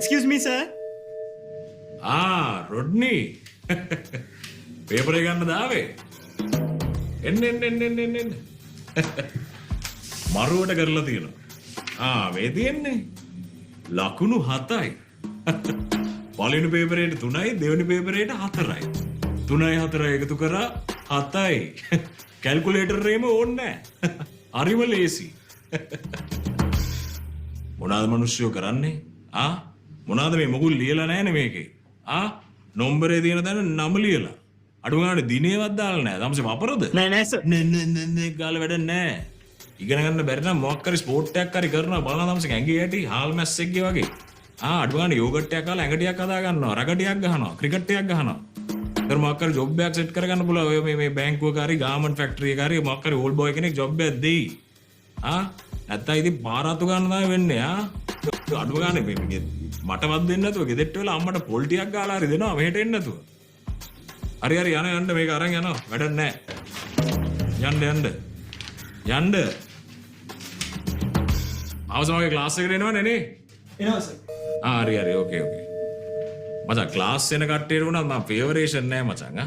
Excuse me, sir. Rodney paper එක ගන්න දාවේ එන්න මරුවට කරලා තියෙනවා මේ තියෙන්නේ ලකුණු 7යි පළවෙනි පේපරේට 3යි දෙවෙනි පේපරේට 4යි 3යි 4යි එකතු කරා 7යි කැල්කියුලේටර් එකේම ඕනේ නැහැ හරිම ලේසි මොනවාද මිනිස්සු කරන්නේ මොනවාද මේ මොකුල් ලියලා නැහැනේ මේකේ නම්බරේ තියෙන තැන නම ලියලා අඩු ගානේ දිනේවත් දාලා නැහැ. තමසේ වපරද? නෑ සර්. නේ ගාලා වැඩ නැහැ. ඉගෙන ගන්න බැරි නම් මොකක් හරි ස්පෝර්ට් එකක් හරි කරනවා බලන්න තමසේ ඇඟේ ඇටි හාල් මැස්සෙක්ගේ වගේ. අඩු ගානේ යෝගට් එකක් කාලා ඇඟ ටිකක් හදා ගන්නවා. රගඩියක් ගහනවා. ක්‍රිකට් එකක් ගහනවා. ඊට මොකක් හරි ජොබ් එකක් සෙට් කරගන්න පුළුවන්. ඔය මේ බැංකුවක හරි ගාමන්ට් ෆැක්ටරි එකක හරි මොකක් හරි ඕල්ඩ් බෝයි කෙනෙක් ජොබ් එකක් දෙයි. නැත්තම් ඉතින් පාරාතු ගන්න තමයි වෙන්නේ. අඩු ගානේ මටවත් දෙන්න නැතුව ගෙදෙට්ට වෙලා අම්මට පොල් ටිකක් ගාලා හරි දෙනවා මෙහෙට එන්න නැතුව. හරි යන්න මේක අරන් යනවා වැඩක් නැහැ. යන්න. අවසානයේ ක්ලාස් එකට එනවනේ නේ? එනවා සර්. හරි ඕකේ. මචං ක්ලාස් එන කට්ටියට උනත් මම ෆේවරේෂන් නැහැ මචං